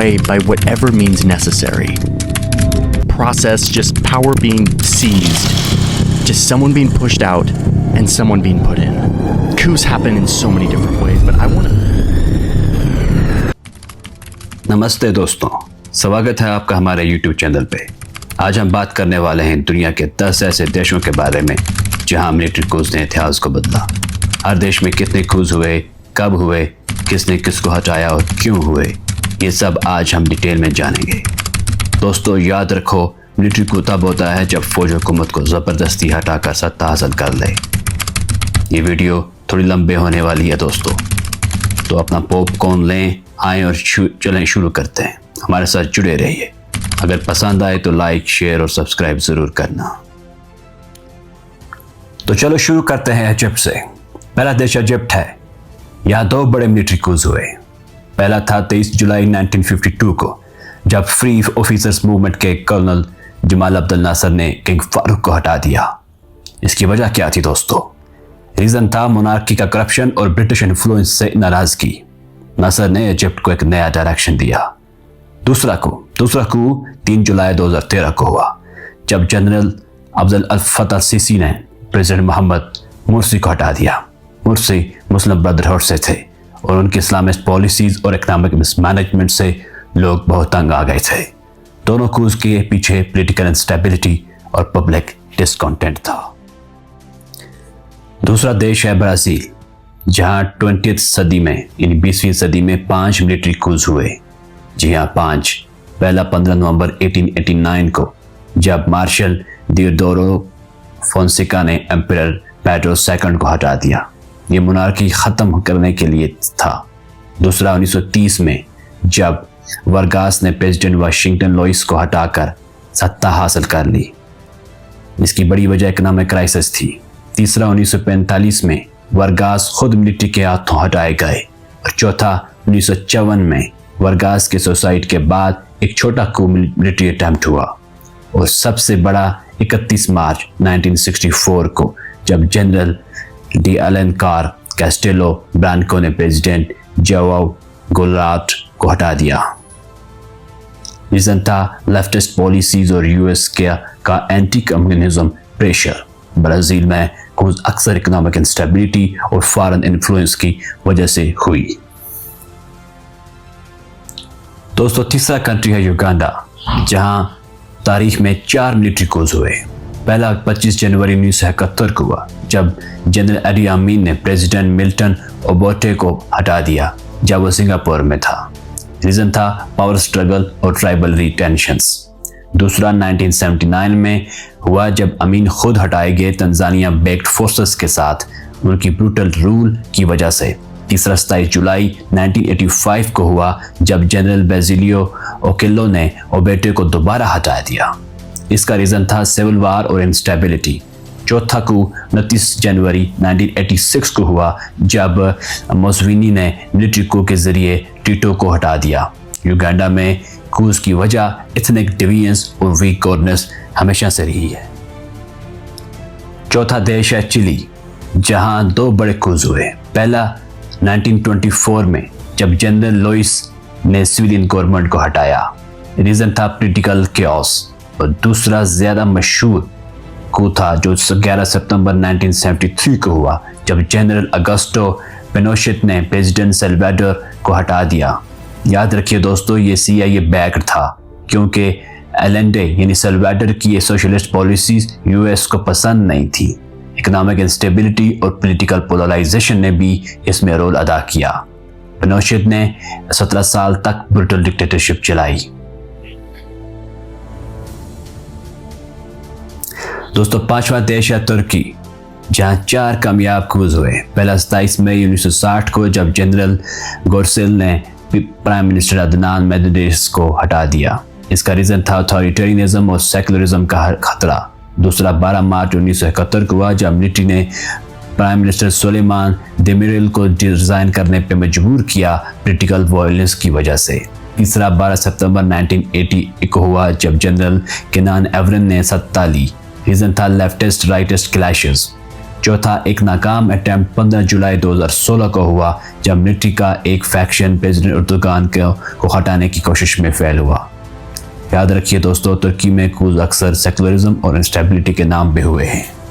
away by whatever means necessary. Process, just power being seized, just someone being pushed out and someone being put in. Coups happen in so many different ways, but I want to... नमस्ते दोस्तों, स्वागत है आपका हमारे YouTube channel पे। आज हम बात करने वाले हैं दुनिया के 10 ऐसे देशों के बारे में जहां मिलिट्री कूज ने इतिहास को बदला। हर देश में कितने कूज हुए, कब हुए, किसने किसको हटाया और क्यों हुए, ये सब आज हम डिटेल में जानेंगे। दोस्तों याद रखो, मिलिट्री कू तब होता है जब फौज हुकूमत को ज़बरदस्ती हटाकर सत्ता हासिल कर ले। ये वीडियो थोड़ी लंबे होने वाली है दोस्तों, तो अपना पॉपकॉर्न लें, आएँ और चलें शुरू करते हैं। हमारे साथ जुड़े रहिए। अगर पसंद आए तो लाइक, शेयर और सब्सक्राइब ज़रूर करना। तो चलो शुरू करते हैं इजिप्ट से। पहला देश इजिप्ट है। यहाँ 2 बड़े मिलिट्री कूज हुए। पहला था 23 जुलाई 1952 को, जब फ्री ऑफिसर्स मूवमेंट के कर्नल जमाल अब्दुल नासर ने किंग फारूक को हटा दिया। इसकी वजह क्या थी दोस्तों? रीज़न था मोनार्की का करप्शन और ब्रिटिश इन्फ्लुएंस से नाराजगी। नासर ने इजिप्ट को एक नया डायरेक्शन दिया। दूसरा कू 3 जुलाई 2013 को हुआ, जब जनरल अब्दुल फतह सीसी ने प्रेसिडेंट मोहम्मद मुर्सी को हटा दिया। मुर्सी मुस्लिम ब्रदरहुड से थे और उनकी इस्लामिस्ट पॉलिसीज और इकोनॉमिक मिसमैनेजमेंट से लोग बहुत तंग आ गए थे। दोनों कूज के पीछे पॉलिटिकल इंस्टेबिलिटी और पब्लिक डिसकंटेंट था। दूसरा देश है ब्राज़ील, जहां 20वीं सदी में यानी 20वीं सदी में 5 मिलिट्री कूज हुए। जी हाँ, 5। पहला 15 नवंबर 1889 को, जब मार्शल दियोडोरो फोंसेका ने एम्परर पेड्रो II को हटा दिया। ये मोनार्की ख़त्म करने के लिए था। दूसरा 1930 में, जब वर्गास ने प्रेसिडेंट वाशिंगटन लुइस को हटाकर सत्ता हासिल कर ली। इसकी बड़ी वजह इकोनॉमिक क्राइसिस थी। तीसरा 1945 में वर्गास खुद मिलिट्री के हाथों हटाए गए। और चौथा 1954 में वर्गास के सुसाइड के बाद एक छोटा कू मिलिट्री अटेम्प्ट हुआ। और सबसे बड़ा 31 मार्च 1964 को, जब जनरल डी अलेनकार कैस्टेलो ब्रांको ने प्रेसिडेंट जोआओ गोलार्ट को हटा दिया। रीजन था लेफ्टिस्ट पॉलिसीज और यूएस का एंटी कम्युनिज्म प्रेशर। ब्राजील में कूज अक्सर इकोनॉमिक इंस्टेबिलिटी और फॉरेन इन्फ्लुएंस की वजह से हुई। दोस्तों तीसरा कंट्री है युगांडा, जहां तारीख में 4 मिलिट्री कूज हुए। पहला 25 जनवरी 1971 को हुआ, जब जनरल एडी अमीन ने प्रेसिडेंट मिल्टन ओबोटे को हटा दिया, जब वो सिंगापुर में था। रीजन था पावर स्ट्रगल और ट्राइबल टेंशंस। दूसरा 1979 में हुआ, जब अमीन खुद हटाए गए तंजानिया बेक्ड फोर्सेस के साथ उनकी ब्रूटल रूल की वजह से। तीसरा 27 जुलाई 1985 को हुआ, जब जनरल बेसिलियो ओकेलो ने ओबेटे को दोबारा हटा दिया। इसका रीज़न था सिविल वार और इंस्टेबिलिटी। चौथा कू 29 जनवरी 1986 को हुआ, जब मुसोलिनी ने मिलिट्री कू के जरिए टीटो को हटा दिया। युगांडा में कूज की वजह एथनिक डिवीजन्स और वीक गवर्नेंस हमेशा से रही है। चौथा देश है चिली, जहां 2 बड़े कूज हुए। पहला 1924 में, जब जनरल लुइस ने सिविलियन गवर्नमेंट को हटाया। रीजन था पॉलिटिकल केओस। और दूसरा ज्यादा मशहूर कू था, जो 11 सितंबर 1973 को हुआ, जब जनरल अगस्टो पिनोशेट ने प्रेसिडेंट सल्वाडोर को हटा दिया। याद रखिए दोस्तों, ये CIA बैक्ड था, क्योंकि एलेंडे यानी सल्वाडोर की सोशलिस्ट पॉलिसीज यूएस को पसंद नहीं थी। इकोनॉमिक इंस्टेबिलिटी और पॉलिटिकल पोलराइजेशन ने भी इसमें रोल अदा किया। पिनोशेट ने 17 साल तक ब्रूटल डिक्टेटरशिप चलाई। दोस्तों 5वां देश है तुर्की, जहां 4 कामयाब कूज हुए। पहला 27 मई 1960 को, जब जनरल गोरसेल ने प्राइम मिनिस्टर अदनान मेदवेदेव को हटा दिया। इसका रीजन था अथॉरिटेरियनिज्म और सेकुलरिज्म का खतरा। दूसरा 12 मार्च 1971 को हुआ, जब मिलिट्री ने प्राइम मिनिस्टर सुलेमान देमिरेल को रिजाइन करने पर मजबूर किया पॉलिटिकल वायलेंस की वजह से। तीसरा 12 सितंबर 1980 को हुआ, जब जनरल केनान एवरन ने सत्ता ली। रीजन था लेफ्टिस्ट राइटिस्ट क्लैशेस। चौथा एक नाकाम अटेम्प्ट 15 जुलाई 2016 को हुआ, जब मिलिट्री का एक फैक्शन प्रेसिडेंट एर्दोगान को हटाने की कोशिश में फेल हुआ। याद रखिए दोस्तों, तुर्की में कूच अक्सर सेकुलरिज्म और इंस्टेबिलिटी के नाम पे हुए हैं।